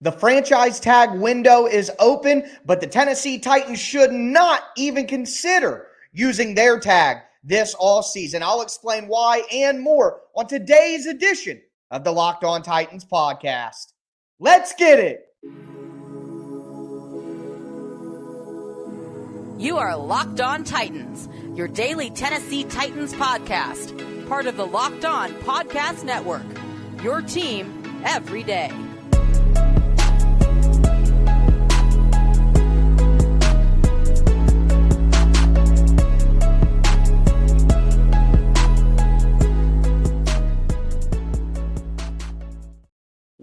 The franchise tag window is open, but the Tennessee Titans should not even consider using their tag this offseason. I'll explain why and more on today's edition of the Locked On Titans podcast. Let's get it. You are Locked On Titans, your daily Tennessee Titans podcast, part of the Locked On Podcast Network, your team every day.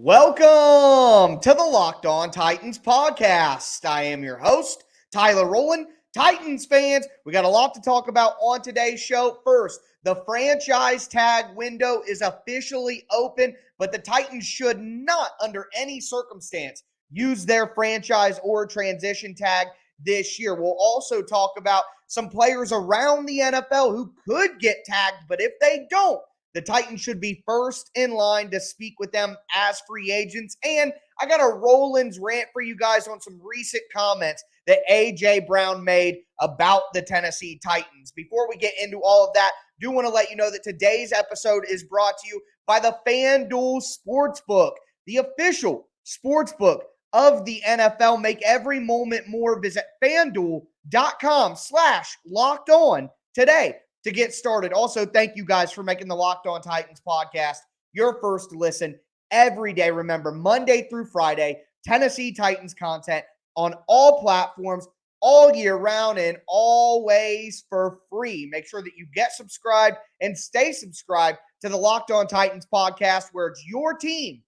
Welcome to the Locked On Titans podcast. I am your host, Tyler Rowland. Titans fans, we got a lot to talk about on today's show. First, the franchise tag window is officially open, but the Titans should not, under any circumstance, use their franchise or transition tag this year. We'll also talk about some players around the NFL who could get tagged, but if they don't, the Titans should be first in line to speak with them as free agents. And I got a Roland's rant for you guys on some recent comments that A.J. Brown made about the Tennessee Titans. Before we get into all of that, I do want to let you know that today's episode is brought to you by the FanDuel Sportsbook, the official sportsbook of the NFL. Make every moment more. Visit FanDuel.com/lockedon today to get started. Also, thank you guys for making the Locked On Titans podcast your first listen every day. Remember, Monday through Friday, Tennessee Titans content on all platforms all year round and always for free. Make sure that you get subscribed and stay subscribed to the Locked On Titans podcast, where it's your team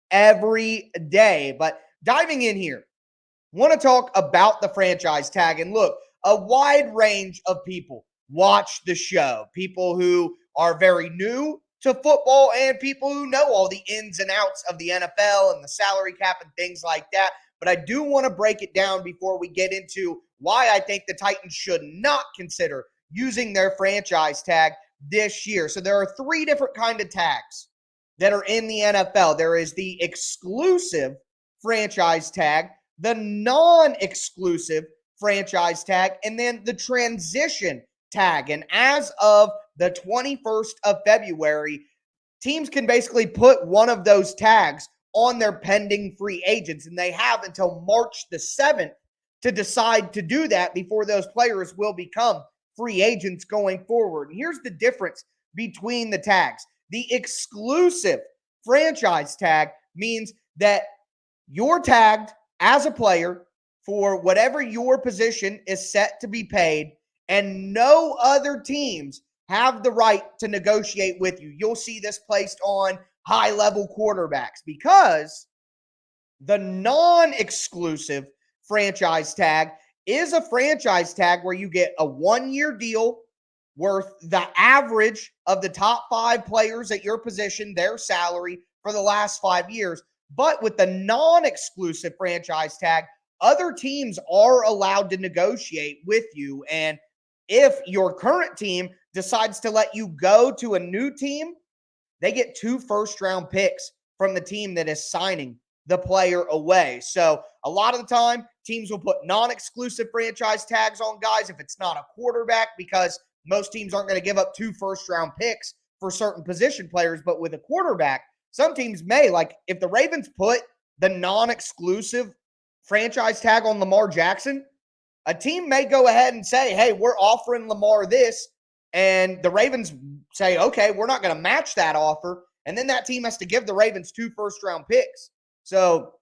every day. But diving in here, want to talk about the franchise tag. And look, a wide range of people watch the show. People who are very new to football and people who know all the ins and outs of the NFL and the salary cap and things like that. But I do want to break it down before we get into why I think the Titans should not consider using their franchise tag this year. So there are three different kinds of tags that are in the NFL. There is the exclusive franchise tag, the non-exclusive franchise tag, and then the transition tag. And as of the 21st of February, teams can basically put one of those tags on their pending free agents, and they have until March the 7th to decide to do that before those players will become free agents going forward. And here's the difference between the tags. The exclusive franchise tag means that you're tagged as a player for whatever your position is set to be paid, and no other teams have the right to negotiate with you. You'll see this placed on high-level quarterbacks, because the non-exclusive franchise tag is a franchise tag where you get a one-year deal worth the average of the top 5 players at your position, their salary for the last 5 years. But with the non-exclusive franchise tag, other teams are allowed to negotiate with you. And if your current team decides to let you go to a new team, they get 2 first-round picks from the team that is signing the player away. So a lot of the time, teams will put non-exclusive franchise tags on guys if it's not a quarterback, because most teams aren't going to give up 2 first-round picks for certain position players. But with a quarterback, some teams may. Like if the Ravens put the non-exclusive franchise tag on Lamar Jackson, a team may go ahead and say, hey, we're offering Lamar this. And the Ravens say, okay, we're not going to match that offer. And then that team has to give the Ravens 2 first-round picks. So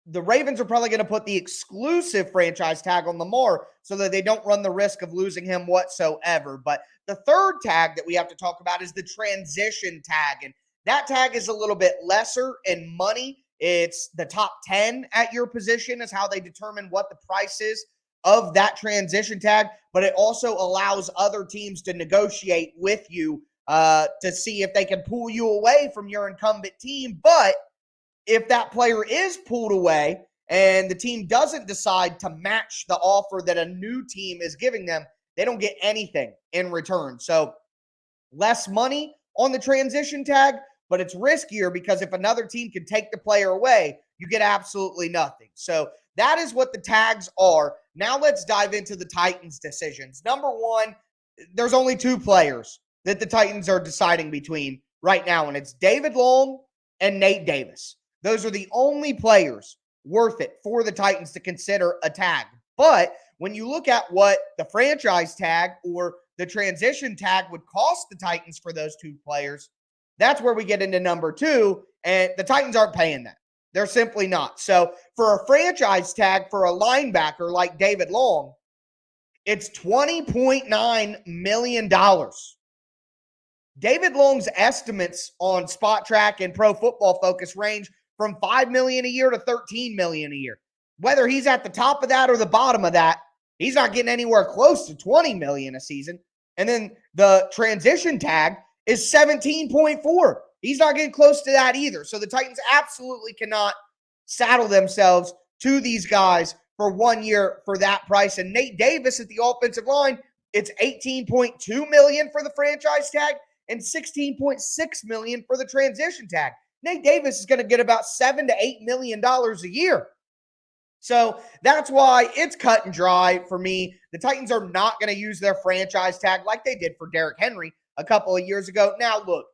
the Ravens are probably going to put the exclusive franchise tag on Lamar so that they don't run the risk of losing him whatsoever. But the third tag that we have to talk about is the transition tag. And that tag is a little bit lesser in money. It's the top 10 at your position is how they determine what the price is of that transition tag, but it also allows other teams to negotiate with you to see if they can pull you away from your incumbent team. But if that player is pulled away and the team doesn't decide to match the offer that a new team is giving them, they don't get anything in return. So less money on the transition tag, but it's riskier because if another team can take the player away, you get absolutely nothing. So that is what the tags are. Now let's dive into the Titans' decisions. Number one, there's only two players that the Titans are deciding between right now, and it's David Long and Nate Davis. Those are the only players worth it for the Titans to consider a tag. But when you look at what the franchise tag or the transition tag would cost the Titans for those two players, that's where we get into number two, and the Titans aren't paying that. They're simply not. So for a franchise tag for a linebacker like David Long, it's $20.9 million. David Long's estimates on Spot Track and Pro Football Focus range from $5 million a year to $13 million a year. Whether he's at the top of that or the bottom of that, he's not getting anywhere close to $20 million a season. And then the transition tag is $17.4. He's not getting close to that either. So the Titans absolutely cannot saddle themselves to these guys for 1 year for that price. And Nate Davis at the offensive line, it's $18.2 million for the franchise tag and $16.6 million for the transition tag. Nate Davis is going to get about $7 to $8 million a year. So that's why it's cut and dry for me. The Titans are not going to use their franchise tag like they did for Derrick Henry a couple of years ago. Now, look,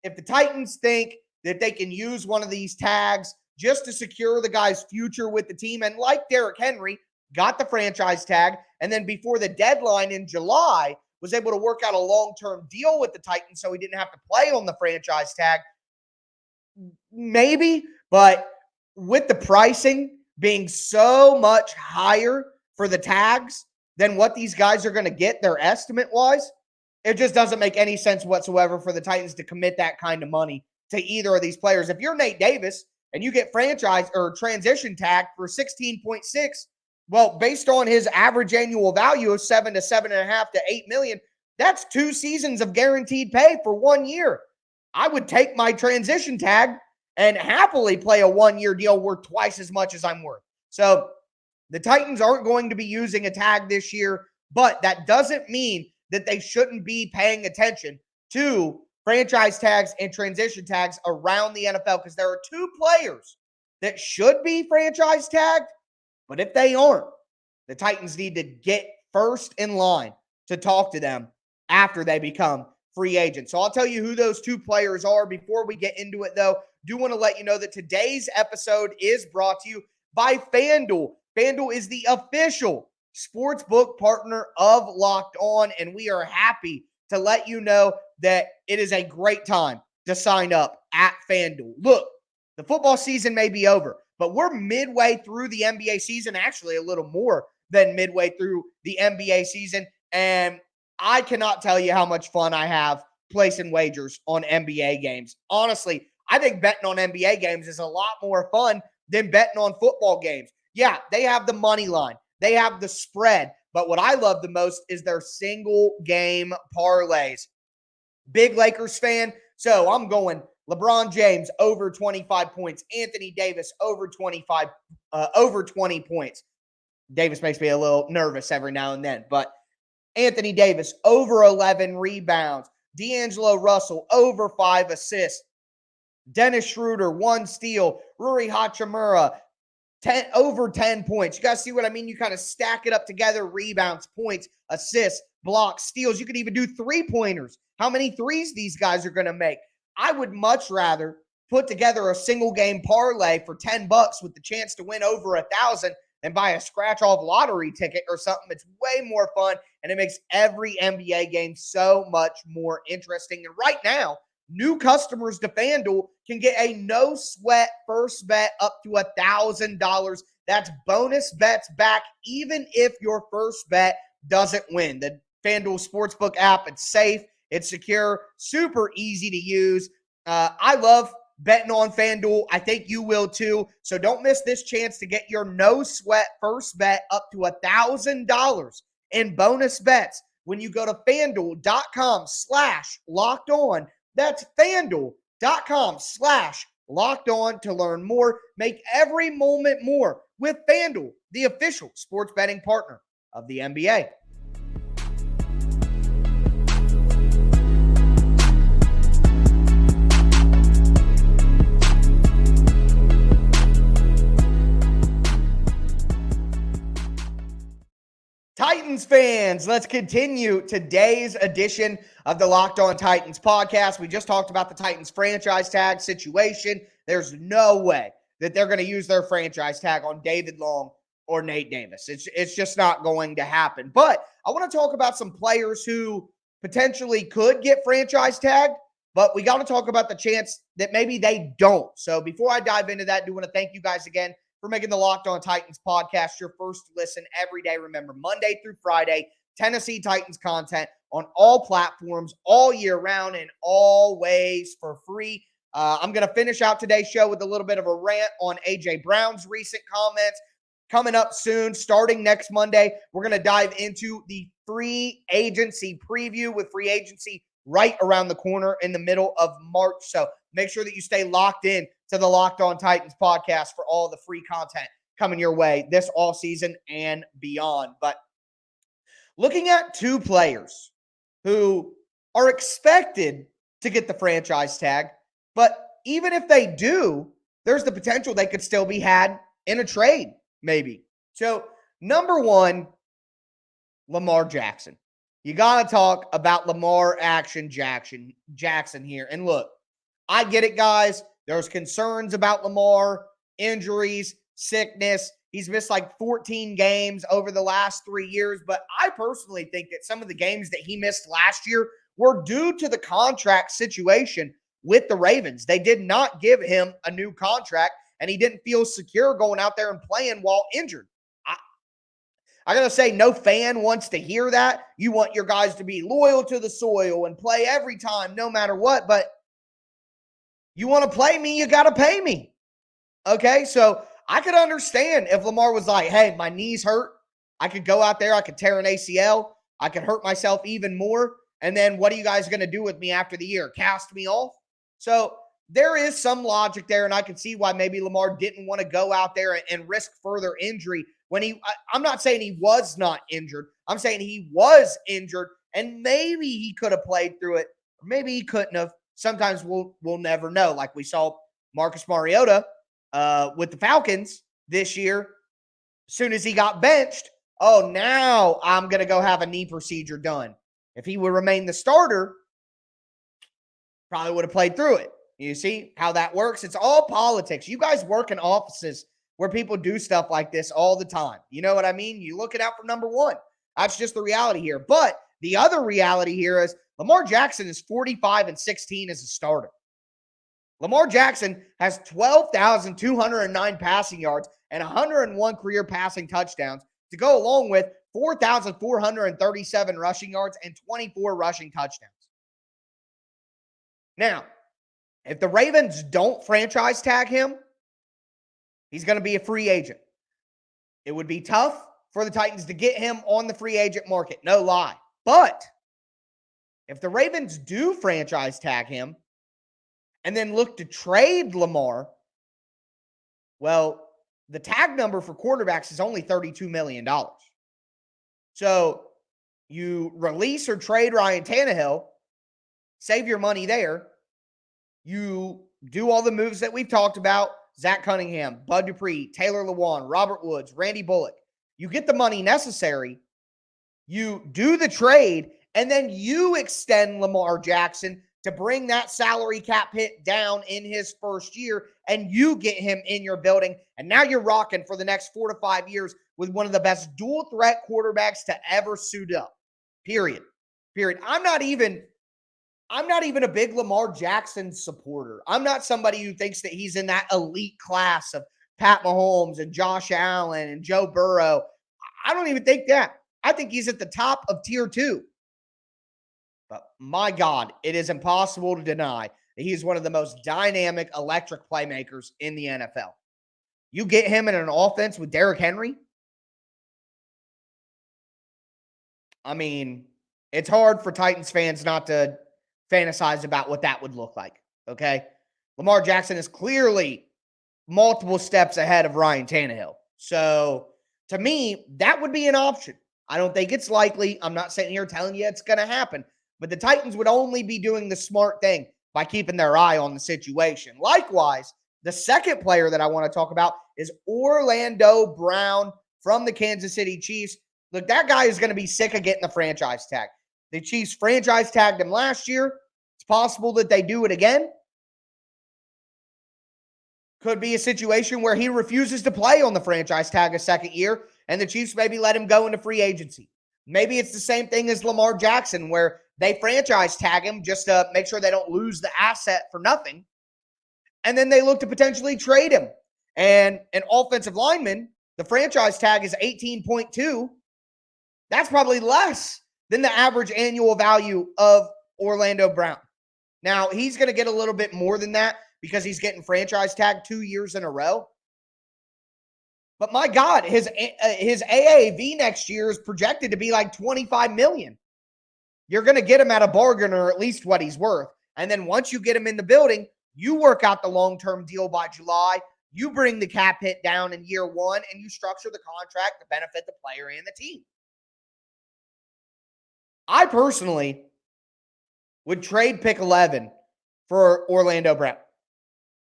if the Titans think that they can use one of these tags just to secure the guy's future with the team, and like Derrick Henry, got the franchise tag, and then before the deadline in July, was able to work out a long-term deal with the Titans so he didn't have to play on the franchise tag, maybe, but with the pricing being so much higher for the tags than what these guys are going to get their estimate-wise, it just doesn't make any sense whatsoever for the Titans to commit that kind of money to either of these players. If you're Nate Davis and you get franchise or transition tag for 16.6, well, based on his average annual value of 7 to 7.5 to 8 million, that's 2 seasons of guaranteed pay for 1 year. I would take my transition tag and happily play a 1-year deal worth twice as much as I'm worth. So the Titans aren't going to be using a tag this year, but that doesn't mean that they shouldn't be paying attention to franchise tags and transition tags around the NFL, because there are 2 players that should be franchise tagged, but if they aren't, the Titans need to get first in line to talk to them after they become free agents. So I'll tell you who those 2 players are. Before we get into it, though, do want to let you know that today's episode is brought to you by FanDuel. FanDuel is the official sportsbook partner of Locked On, and we are happy to let you know that it is a great time to sign up at FanDuel. Look, the football season may be over, but we're midway through the NBA season, actually a little more than midway through the NBA season, and I cannot tell you how much fun I have placing wagers on NBA games. Honestly, I think betting on NBA games is a lot more fun than betting on football games. Yeah, they have the money line. They have the spread. But what I love the most is their single game parlays. Big Lakers fan, so I'm going LeBron James over 25 points. Anthony Davis over 20 points. Davis makes me a little nervous every now and then, but Anthony Davis over 11 rebounds. D'Angelo Russell over 5 assists. Dennis Schroeder 1 steal. Rui Hachimura over 10 points. You guys see what I mean? You kind of stack it up together. Rebounds, points, assists, blocks, steals. You could even do 3-pointers. How many threes these guys are going to make. I would much rather put together a single game parlay for $10 with the chance to win over 1,000 and buy a scratch-off lottery ticket or something. It's way more fun, and it makes every NBA game so much more interesting. And right now, new customers to FanDuel can get a no-sweat first bet up to $1,000. That's bonus bets back even if your first bet doesn't win. The FanDuel Sportsbook app, it's safe, it's secure, super easy to use. I love betting on FanDuel. I think you will too. So don't miss this chance to get your no-sweat first bet up to $1,000 in bonus bets when you go to FanDuel.com/LockedOn. That's FanDuel.com/LockedOn to learn more. Make every moment more with FanDuel, the official sports betting partner of the NBA. Titans fans, let's continue today's edition of the Locked On Titans podcast. We just talked about the Titans franchise tag situation. There's no way that they're going to use their franchise tag on David Long or Nate Davis. It's just not going to happen. But I want to talk about some players who potentially could get franchise tagged, but we got to talk about the chance that maybe they don't. So before I dive into that, I do want to thank you guys again for making the Locked On Titans podcast your first listen every day. Remember, Monday through Friday, Tennessee Titans content on all platforms, all year round, and always for free. I'm going to finish out today's show with a little bit of a rant on A.J. Brown's recent comments. Coming up soon, starting next Monday, we're going to dive into the free agency preview with free agency right around the corner in the middle of March. So make sure that you stay locked in to the Locked On Titans podcast for all the free content coming your way this offseason and beyond. But looking at two players who are expected to get the franchise tag, but even if they do, there's the potential they could still be had in a trade, maybe. So, number one, Lamar Jackson. You got to talk about Lamar Jackson here. And look, I get it, guys. There's concerns about Lamar, injuries, sickness. He's missed like 14 games over the last 3 years. But I personally think that some of the games that he missed last year were due to the contract situation with the Ravens. They did not give him a new contract, and he didn't feel secure going out there and playing while injured. I got to say, no fan wants to hear that. You want your guys to be loyal to the soil and play every time, no matter what. But you want to play me, you got to pay me. Okay, so I could understand if Lamar was like, hey, my knees hurt. I could go out there, I could tear an ACL. I could hurt myself even more. And then what are you guys going to do with me after the year? Cast me off? So there is some logic there, and I can see why maybe Lamar didn't want to go out there and risk further injury when I'm not saying he was not injured. I'm saying he was injured, and maybe he could have played through it, or maybe he couldn't have. Sometimes we'll never know. Like we saw Marcus Mariota with the Falcons this year. As soon as he got benched, oh, now I'm going to go have a knee procedure done. If he would remain the starter, probably would have played through it. You see how that works? It's all politics. You guys work in offices where people do stuff like this all the time. You know what I mean? You look it out for number one. That's just the reality here. But the other reality here is Lamar Jackson is 45-16 as a starter. Lamar Jackson has 12,209 passing yards and 101 career passing touchdowns to go along with 4,437 rushing yards and 24 rushing touchdowns. Now, if the Ravens don't franchise tag him, he's going to be a free agent. It would be tough for the Titans to get him on the free agent market, no lie. But if the Ravens do franchise tag him and then look to trade Lamar, well, the tag number for quarterbacks is only $32 million. So you release or trade Ryan Tannehill, save your money there. You do all the moves that we've talked about, Zach Cunningham, Bud Dupree, Taylor Lewan, Robert Woods, Randy Bullock. You get the money necessary. You do the trade, and then you extend Lamar Jackson to bring that salary cap hit down in his first year, and you get him in your building. And now you're rocking for the next 4 to 5 years with one of the best dual threat quarterbacks to ever suit up. Period. I'm not even a big Lamar Jackson supporter. I'm not somebody who thinks that he's in that elite class of Pat Mahomes and Josh Allen and Joe Burrow. I don't even think that. I think he's at the top of tier 2. But my God, it is impossible to deny that he is one of the most dynamic, electric playmakers in the NFL. You get him in an offense with Derrick Henry. I mean, it's hard for Titans fans not to fantasize about what that would look like, okay? Lamar Jackson is clearly multiple steps ahead of Ryan Tannehill. So, to me, that would be an option. I don't think it's likely. I'm not sitting here telling you it's going to happen. But the Titans would only be doing the smart thing by keeping their eye on the situation. Likewise, the second player that I want to talk about is Orlando Brown from the Kansas City Chiefs. Look, that guy is going to be sick of getting the franchise tag. The Chiefs franchise tagged him last year. It's possible that they do it again. Could be a situation where he refuses to play on the franchise tag a second year, and the Chiefs maybe let him go into free agency. Maybe it's the same thing as Lamar Jackson, where they franchise tag him just to make sure they don't lose the asset for nothing. And then they look to potentially trade him. And an offensive lineman, the franchise tag is 18.2. That's probably less than the average annual value of Orlando Brown. Now, he's going to get a little bit more than that because he's getting franchise tagged 2 years in a row. But my God, his AAV next year is projected to be like $25 million. You're going to get him at a bargain, or at least what he's worth. And then once you get him in the building, you work out the long-term deal by July. You bring the cap hit down in year one, and you structure the contract to benefit the player and the team. I personally would trade pick 11 for Orlando Brown.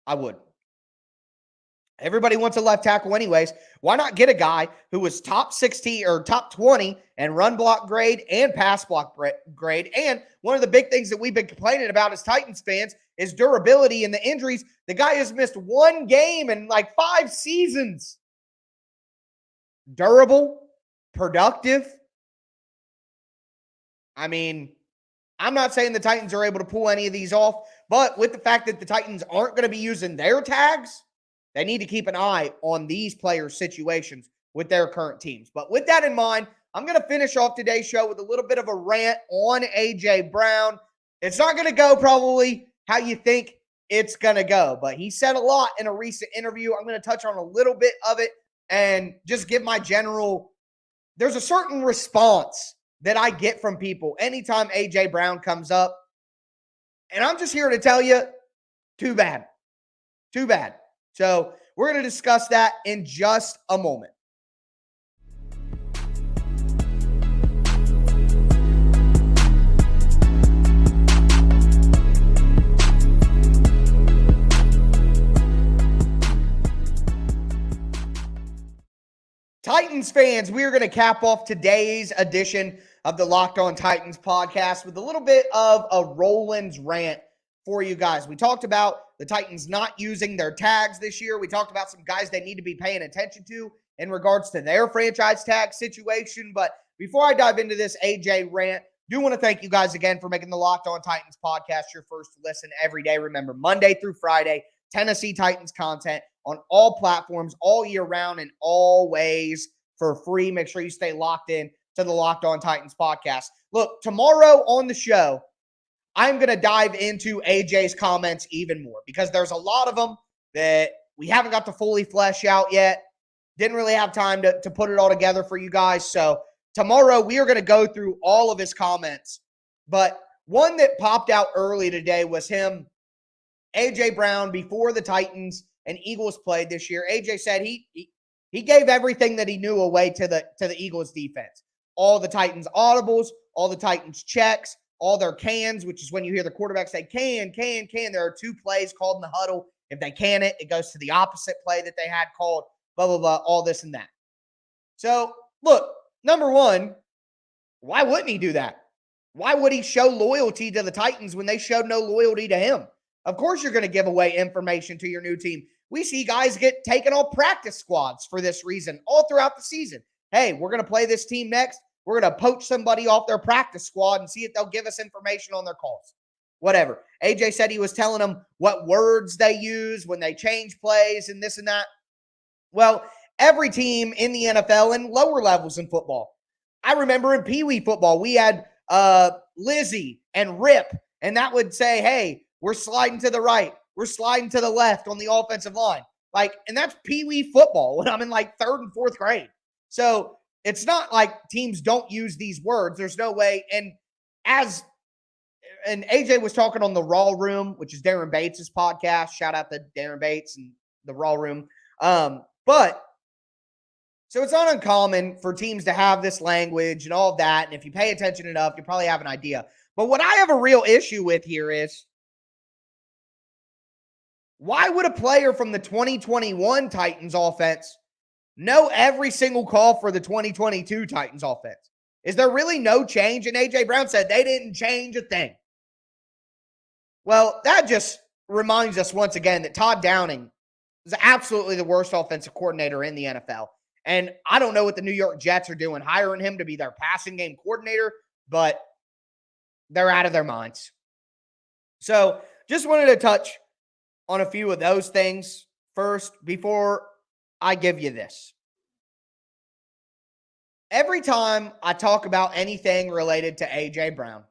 I would. Everybody wants a left tackle anyways. Why not get a guy who was top 16 or top 20 and run block grade and pass block grade? And one of the big things that we've been complaining about as Titans fans is durability and the injuries. The guy has missed one game in like 5 seasons. Durable, productive. I mean, I'm not saying the Titans are able to pull any of these off, but with the fact that the Titans aren't going to be using their tags, they need to keep an eye on these players' situations with their current teams. But with that in mind, I'm going to finish off today's show with a little bit of a rant on A.J. Brown. It's not going to go probably how you think it's going to go, but he said a lot in a recent interview. I'm going to touch on a little bit of it and just give my general – there's a certain response that I get from people anytime A.J. Brown comes up. And I'm just here to tell you, too bad. Too bad. So we're going to discuss that in just a moment. Titans fans, we are going to cap off today's edition of the Locked On Titans podcast with a little bit of a Rollins rant for you guys. We talked about the Titans not using their tags this year. We talked about some guys they need to be paying attention to in regards to their franchise tag situation. But before I dive into this AJ rant, do want to thank you guys again for making the Locked On Titans podcast your first listen every day. Remember, Monday through Friday, Tennessee Titans content on all platforms, all year round, and always for free. Make sure you stay locked in to the Locked On Titans podcast. Look, tomorrow on the show, I'm going to dive into AJ's comments even more because there's a lot of them that we haven't got to fully flesh out yet. Didn't really have time to put it all together for you guys. So tomorrow we are going to go through all of his comments. But one that popped out early today was him, AJ Brown, before the Titans and Eagles played this year. AJ said he gave everything that he knew away to the Eagles defense. All the Titans audibles, all the Titans checks, all their cans, which is when you hear the quarterback say, can. There are 2 plays called in the huddle. If they can it goes to the opposite play that they had called, blah, blah, blah, all this and that. So, look, number one, why wouldn't he do that? Why would he show loyalty to the Titans when they showed no loyalty to him? Of course you're going to give away information to your new team. We see guys get taken off practice squads for this reason all throughout the season. Hey, we're going to play this team next. We're going to poach somebody off their practice squad and see if they'll give us information on their calls. Whatever. AJ said he was telling them what words they use when they change plays and this and that. Well, every team in the NFL and lower levels in football. I remember in Pee Wee football, we had Lizzie and Rip, and that would say, hey, we're sliding to the right. We're sliding to the left on the offensive line. And that's Pee Wee football when I'm in 3rd and 4th grade. So it's not like teams don't use these words. There's no way. And AJ was talking on the Raw Room, which is Darren Bates' podcast. Shout out to Darren Bates and the Raw Room. But so it's not uncommon for teams to have this language and all of that. And if you pay attention enough, you probably have an idea. But what I have a real issue with here is, why would a player from the 2021 Titans offense know every single call for the 2022 Titans offense. Is there really no change? And A.J. Brown said they didn't change a thing. Well, that just reminds us once again that Todd Downing is absolutely the worst offensive coordinator in the NFL. And I don't know what the New York Jets are doing, hiring him to be their passing game coordinator, but they're out of their minds. So just wanted to touch on a few of those things first before I give you this. Every time I talk about anything related to A.J. Brown,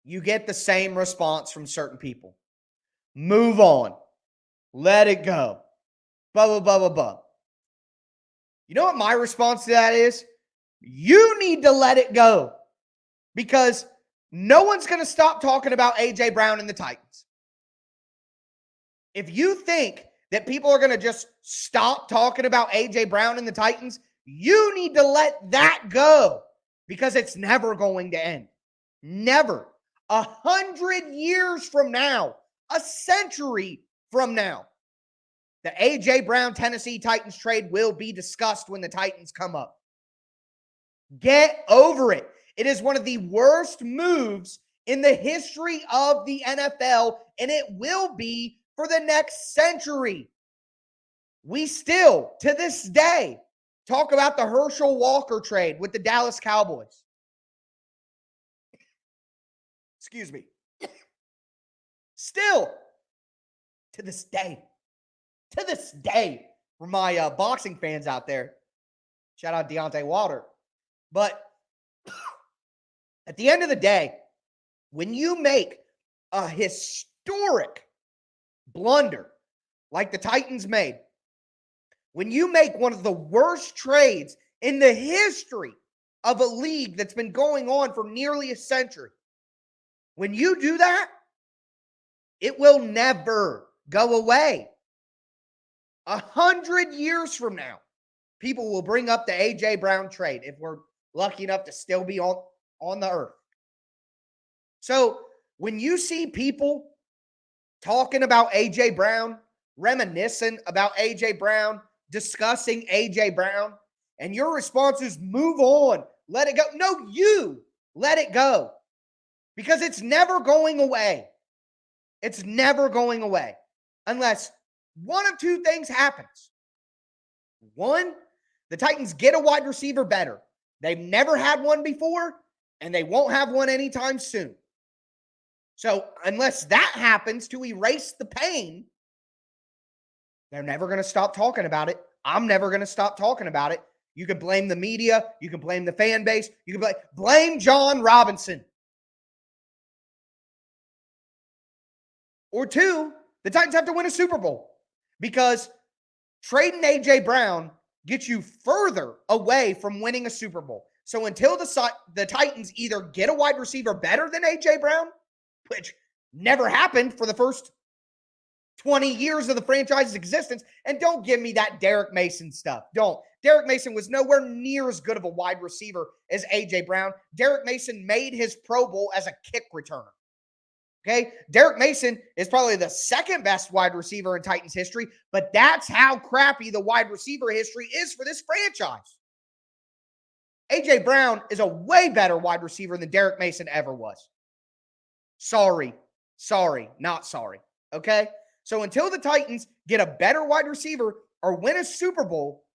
you get the same response from certain people. Move on. Let it go. Blah, blah, blah, blah, blah. You know what my response to that is? You need to let it go because no one's going to stop talking about A.J. Brown and the Titans. If you think that people are going to just stop talking about A.J. Brown and the Titans, you need to let that go because it's never going to end. Never. 100 years from now, a century from now, the A.J. Brown Tennessee Titans trade will be discussed when the Titans come up. Get over it. It is one of the worst moves in the history of the NFL, and it will be for the next century. We still, to this day, talk about the Herschel Walker trade with the Dallas Cowboys. Excuse me. Still, to this day, for my boxing fans out there, shout out Deontay Wilder. But at the end of the day, when you make a historic blunder like the Titans made, when you make one of the worst trades in the history of a league that's been going on for nearly a century, when you do that, it will never go away. 100 years from now, people will bring up the A.J. Brown trade if we're lucky enough to still be on the earth. So when you see people talking about A.J. Brown, reminiscing about A.J. Brown, discussing A.J. Brown, and your response is move on, let it go. No, you let it go because it's never going away. It's never going away unless one of two things happens. One, the Titans get a wide receiver better. They've never had one before, and they won't have one anytime soon. So unless that happens to erase the pain, they're never going to stop talking about it. I'm never going to stop talking about it. You can blame the media. You can blame the fan base. You can blame John Robinson. Or two, the Titans have to win a Super Bowl because trading A.J. Brown gets you further away from winning a Super Bowl. So until the Titans either get a wide receiver better than A.J. Brown, which never happened for the first 20 years of the franchise's existence, and don't give me that Derek Mason stuff. Don't. Derek Mason was nowhere near as good of a wide receiver as A.J. Brown. Derek Mason made his Pro Bowl as a kick returner. Okay, Derek Mason is probably the second best wide receiver in Titans history, but that's how crappy the wide receiver history is for this franchise. A.J. Brown is a way better wide receiver than Derek Mason ever was. Sorry, not sorry. Okay, so until the Titans get a better wide receiver or win a Super Bowl,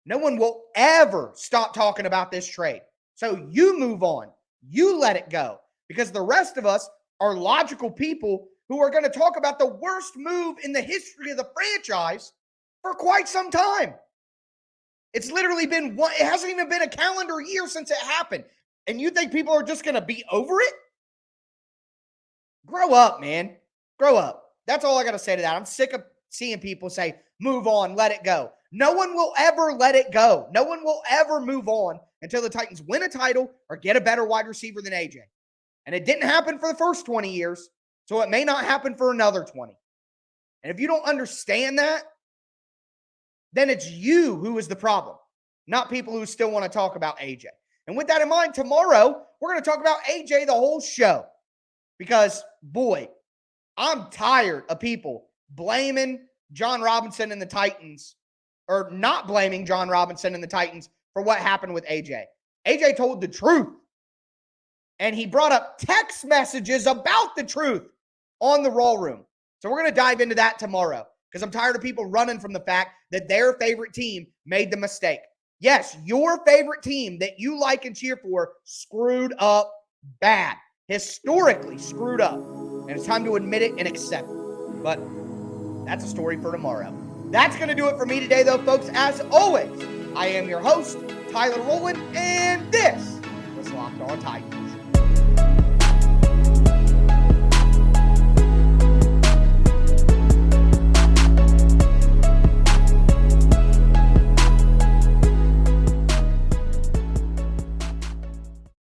no one will ever stop talking about this trade. So you move on. You let it go because the rest of us are logical people who are going to talk about the worst move in the history of the franchise for quite some time. It's literally been it hasn't even been a calendar year since it happened. And you think people are just going to be over it? Grow up, man. Grow up. That's all I got to say to that. I'm sick of seeing people say, move on, let it go. No one will ever let it go. No one will ever move on until the Titans win a title or get a better wide receiver than AJ. And it didn't happen for the first 20 years, so it may not happen for another 20. And if you don't understand that, then it's you who is the problem, not people who still want to talk about AJ. And with that in mind, tomorrow, we're going to talk about AJ the whole show. Because, boy, I'm tired of people blaming John Robinson and the Titans or not blaming John Robinson and the Titans for what happened with AJ. AJ told the truth. And he brought up text messages about the truth on the Raw Room. So we're going to dive into that tomorrow because I'm tired of people running from the fact that their favorite team made the mistake. Yes, your favorite team that you like and cheer for screwed up bad, historically screwed up. And it's time to admit it and accept it. But that's a story for tomorrow. That's going to do it for me today, though, folks. As always, I am your host, Tyler Rowland, and this was Locked On Titans.